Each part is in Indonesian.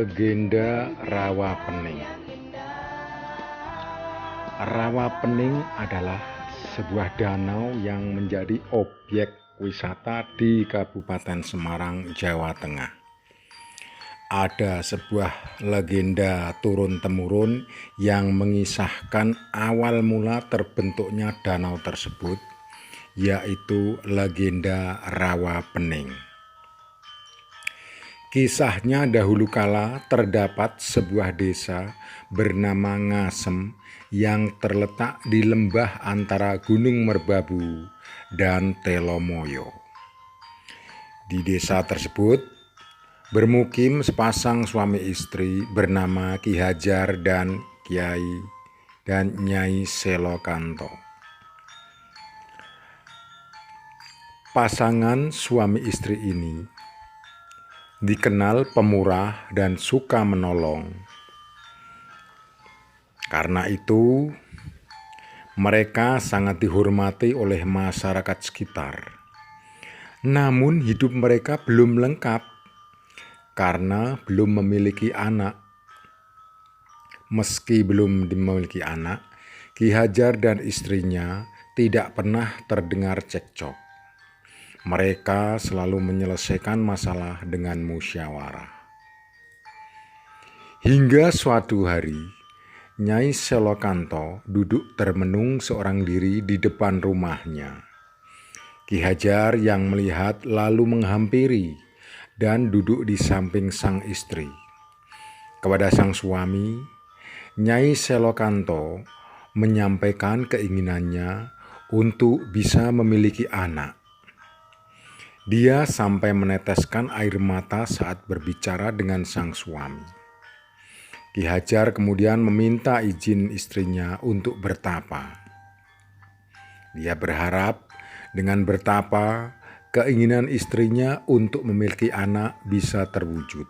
Legenda Rawa Pening. Rawa Pening adalah sebuah danau yang menjadi objek wisata di Kabupaten Semarang, Jawa Tengah. Ada sebuah legenda turun-temurun yang mengisahkan awal mula terbentuknya danau tersebut, yaitu legenda Rawa Pening. Kisahnya dahulu kala terdapat sebuah desa bernama Ngasem yang terletak di lembah antara Gunung Merbabu dan Telomoyo. Di desa tersebut bermukim sepasang suami istri bernama Ki Hajar dan Nyai Selokanto. Pasangan suami istri ini dikenal pemurah dan suka menolong. Karena itu, mereka sangat dihormati oleh masyarakat sekitar. Namun hidup mereka belum lengkap karena belum memiliki anak. Meski belum memiliki anak, Ki Hajar dan istrinya tidak pernah terdengar cekcok. Mereka selalu menyelesaikan masalah dengan musyawarah. Hingga suatu hari, Nyai Selokanto duduk termenung seorang diri di depan rumahnya. Ki Hajar yang melihat lalu menghampiri dan duduk di samping sang istri. Kepada sang suami, Nyai Selokanto menyampaikan keinginannya untuk bisa memiliki anak. Dia sampai meneteskan air mata saat berbicara dengan sang suami. Ki Hajar kemudian meminta izin istrinya untuk bertapa. Dia berharap dengan bertapa, keinginan istrinya untuk memiliki anak bisa terwujud.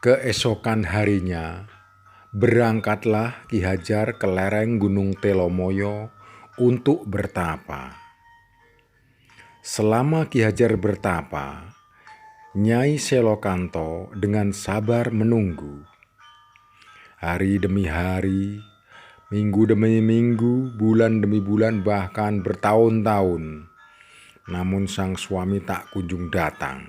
Keesokan harinya, berangkatlah Ki Hajar ke lereng Gunung Telomoyo untuk bertapa. Selama Ki Hajar bertapa, Nyai Selokanto dengan sabar menunggu. Hari demi hari, minggu demi minggu, bulan demi bulan, bahkan bertahun-tahun. Namun sang suami tak kunjung datang.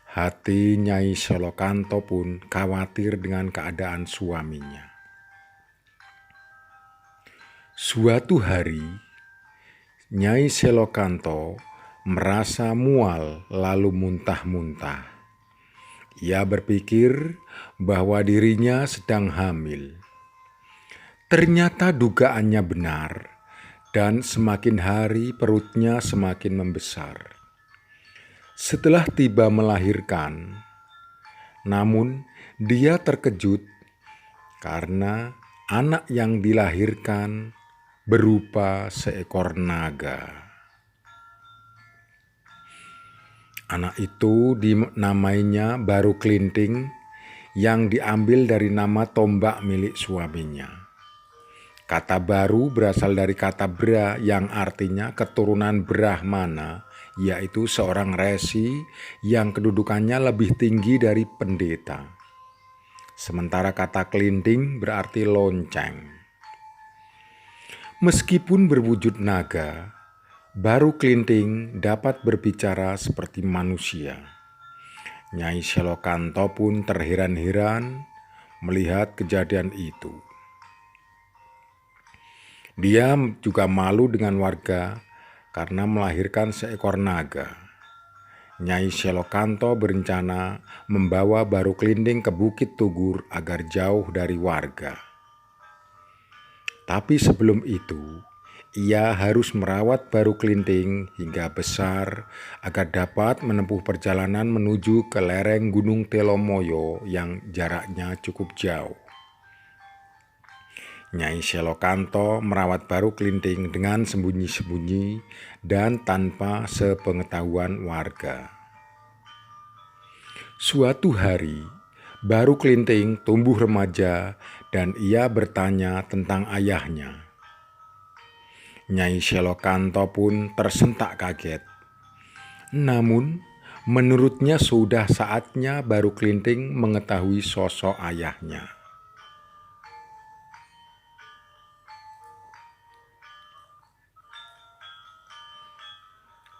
Hati Nyai Selokanto pun khawatir dengan keadaan suaminya. Suatu hari, Nyai Selokanto merasa mual lalu muntah-muntah. Ia berpikir bahwa dirinya sedang hamil. Ternyata dugaannya benar, dan semakin hari perutnya semakin membesar. Setelah tiba melahirkan, namun dia terkejut karena anak yang dilahirkan berupa seekor naga. Anak itu dinamainya Baru Klinting yang diambil dari nama tombak milik suaminya. Kata baru berasal dari kata Bra yang artinya keturunan Brahmana, yaitu seorang resi yang kedudukannya lebih tinggi dari pendeta. Sementara kata Klinting berarti lonceng. Meskipun berwujud naga, Baru Klinting dapat berbicara seperti manusia. Nyai Selokanto pun terheran-heran melihat kejadian itu. Dia juga malu dengan warga karena melahirkan seekor naga. Nyai Selokanto berencana membawa Baru Klinting ke Bukit Tugur agar jauh dari warga. Tapi sebelum itu, ia harus merawat Baru Klinting hingga besar agar dapat menempuh perjalanan menuju ke lereng Gunung Telomoyo yang jaraknya cukup jauh. Nyai Selokanto merawat Baru Klinting dengan sembunyi-sembunyi dan tanpa sepengetahuan warga. Suatu hari, Baru Klinting tumbuh remaja dan ia bertanya tentang ayahnya. Nyai Selokanto pun tersentak kaget. Namun, Menurutnya sudah saatnya Baru Klinting mengetahui sosok ayahnya.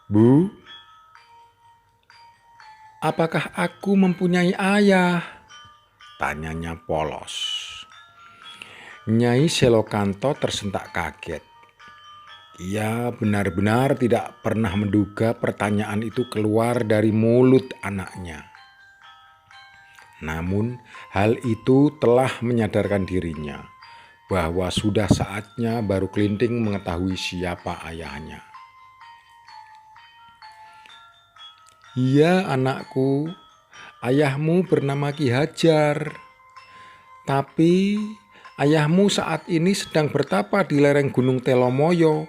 "Bu, apakah aku mempunyai ayah?" tanyanya polos. Nyai Selokanto tersentak kaget. Ia benar-benar tidak pernah menduga pertanyaan itu keluar dari mulut anaknya. Namun, hal itu telah menyadarkan dirinya bahwa sudah saatnya Baru Klinting mengetahui siapa ayahnya. "Iya, anakku, ayahmu bernama Ki Hajar. Tapi ayahmu saat ini sedang bertapa di lereng Gunung Telomoyo.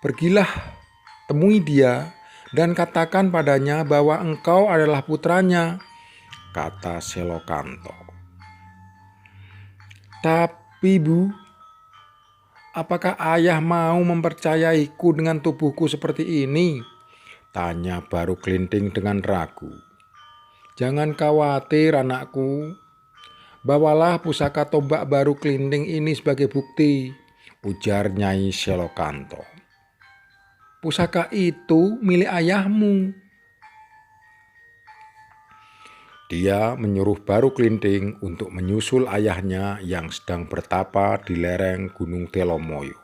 Pergilah, temui dia dan katakan padanya bahwa engkau adalah putranya," kata Selokanto. "Tapi Bu, apakah ayah mau mempercayaiku dengan tubuhku seperti ini?" tanya Baru Klinting dengan ragu. "Jangan khawatir anakku, bawalah pusaka tombak Baru Klinting ini sebagai bukti," ujar Nyai Selokanto. "Pusaka itu milik ayahmu." Dia menyuruh Baru Klinting untuk menyusul ayahnya yang sedang bertapa di lereng Gunung Telomoyo.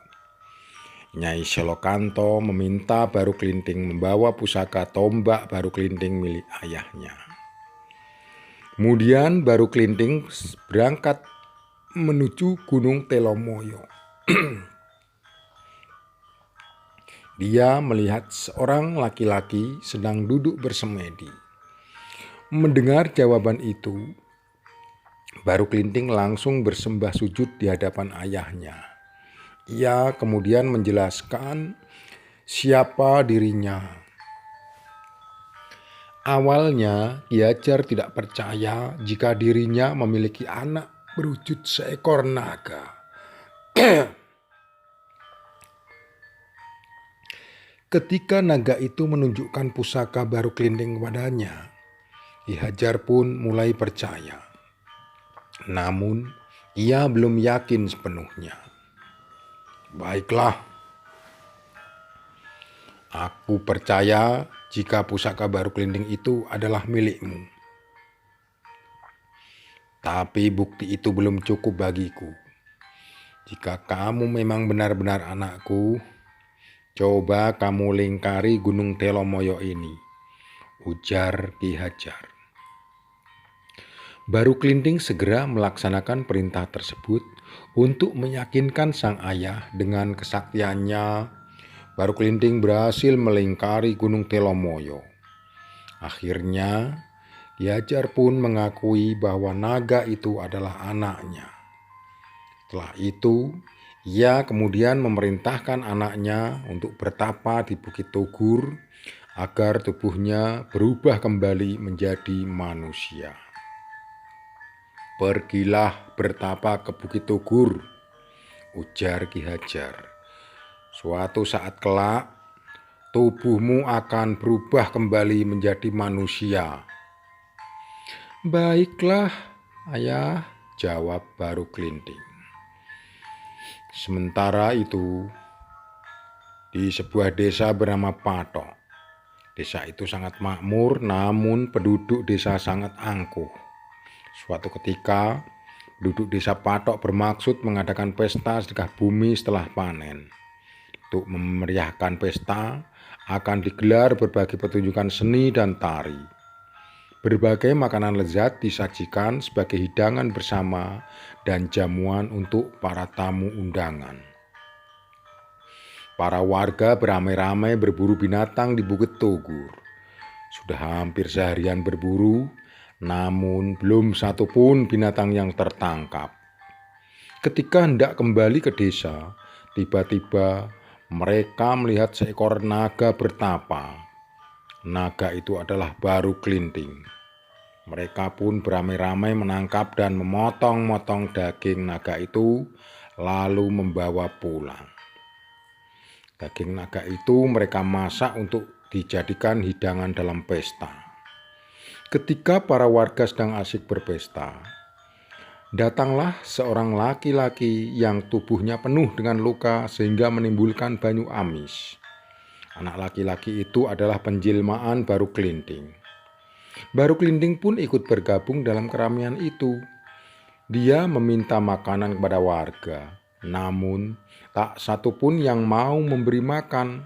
Nyai Selokanto meminta Baru Klinting membawa pusaka tombak Baru Klinting milik ayahnya. Kemudian Baru Klinting berangkat menuju Gunung Telomoyo. Dia melihat seorang laki-laki sedang duduk bersemedi. Mendengar jawaban itu, Baru Klinting langsung bersembah sujud di hadapan ayahnya. Ia kemudian menjelaskan siapa dirinya. Awalnya, Ki Hajar tidak percaya jika dirinya memiliki anak berwujud seekor naga. Ketika naga itu menunjukkan pusaka Baru Klinting kepadanya, Ki Hajar pun mulai percaya. Namun, ia belum yakin sepenuhnya. "Baiklah, aku percaya jika pusaka Baru Klinting itu adalah milikmu. Tapi bukti itu belum cukup bagiku. Jika kamu memang benar-benar anakku, coba kamu lingkari Gunung Telomoyo ini," ujar Ki Hajar. Baru Klinting segera melaksanakan perintah tersebut untuk meyakinkan sang ayah. Dengan kesaktiannya, Baru Klinting berhasil melingkari Gunung Telomoyo. Akhirnya, Ki Hajar pun mengakui bahwa naga itu adalah anaknya. Setelah itu, ia kemudian memerintahkan anaknya untuk bertapa di Bukit Togur agar tubuhnya berubah kembali menjadi manusia. "Pergilah bertapa ke Bukit Togur," ujar Ki Hajar. "Suatu saat kelak, tubuhmu akan berubah kembali menjadi manusia." "Baiklah, ayah," jawab Baru Klinting. Sementara itu, di sebuah desa bernama Patok. Desa itu sangat makmur, namun penduduk desa sangat angkuh. Suatu ketika, penduduk desa Patok bermaksud mengadakan pesta sedekah bumi setelah panen. Untuk memeriahkan pesta, akan digelar berbagai pertunjukan seni dan tari. Berbagai makanan lezat disajikan sebagai hidangan bersama dan jamuan untuk para tamu undangan. Para warga beramai-ramai berburu binatang di Bukit Togur. Sudah hampir seharian berburu, namun belum satu pun binatang yang tertangkap. Ketika hendak kembali ke desa, tiba-tiba mereka melihat seekor naga bertapa. Naga itu adalah Baru Klinting. Mereka pun beramai-ramai menangkap dan memotong-motong daging naga itu, lalu membawa pulang. Daging naga itu mereka masak untuk dijadikan hidangan dalam pesta. Ketika para warga sedang asik berpesta, datanglah seorang laki-laki yang tubuhnya penuh dengan luka sehingga menimbulkan banyu amis. Anak laki-laki itu adalah penjelmaan Baru Kelinting. Baru Kelinting pun ikut bergabung dalam keramaian itu. Dia meminta makanan kepada warga, namun tak satu pun yang mau memberi makan.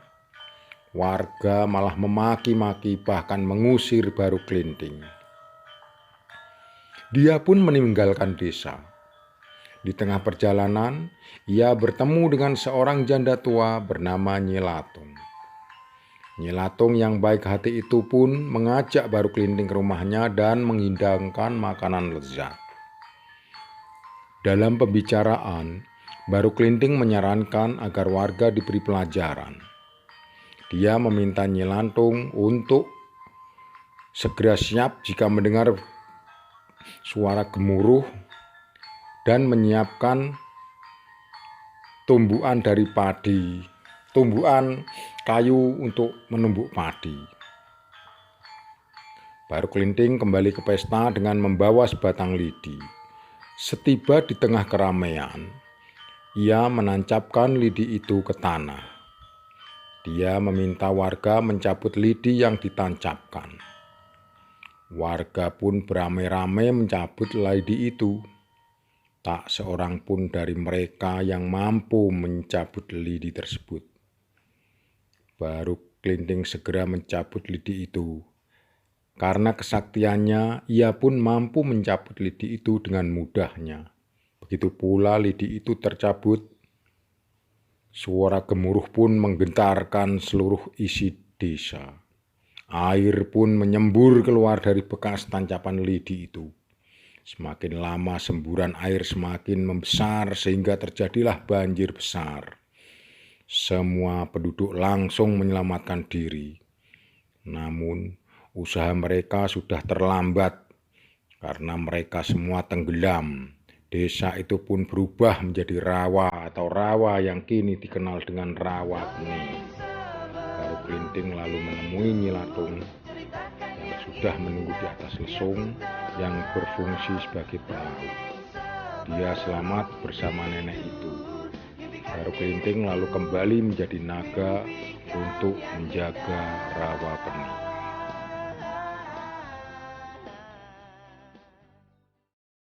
Warga malah memaki-maki bahkan mengusir Baru Kelinting. Dia pun meninggalkan desa. Di tengah perjalanan, ia bertemu dengan seorang janda tua bernama Nyi Latung. Nyi Latung yang baik hati itu pun mengajak Baru Kelinting ke rumahnya dan menghidangkan makanan lezat. Dalam pembicaraan, Baru Kelinting menyarankan agar warga diberi pelajaran. Dia meminta Nyi Latung untuk segera siap jika mendengar suara gemuruh dan menyiapkan tumbukan dari padi, tumbukan kayu untuk menumbuk padi. Baru Kelinting kembali ke pesta dengan membawa sebatang lidi. Setiba di tengah keramaian, ia menancapkan lidi itu ke tanah. Dia meminta warga mencabut lidi yang ditancapkan. Warga pun beramai-ramai mencabut lidi itu. Tak seorang pun dari mereka yang mampu mencabut lidi tersebut. Baru Kelinting segera mencabut lidi itu. Karena kesaktiannya, ia pun mampu mencabut lidi itu dengan mudahnya. Begitu pula lidi itu tercabut. Suara gemuruh pun menggentarkan seluruh isi desa. Air pun menyembur keluar dari bekas tancapan lidi itu. Semakin lama semburan air semakin membesar sehingga terjadilah banjir besar. Semua penduduk langsung menyelamatkan diri. Namun usaha mereka sudah terlambat karena mereka semua tenggelam. Desa itu pun berubah menjadi rawa atau rawa yang kini dikenal dengan Rawa Bening. Baru Kelinting lalu menemui Nyi Latung yang sudah menunggu di atas lesung yang berfungsi sebagai perahu. Dia selamat bersama nenek itu. Baru Kelinting lalu kembali menjadi naga untuk menjaga Rawa Bening.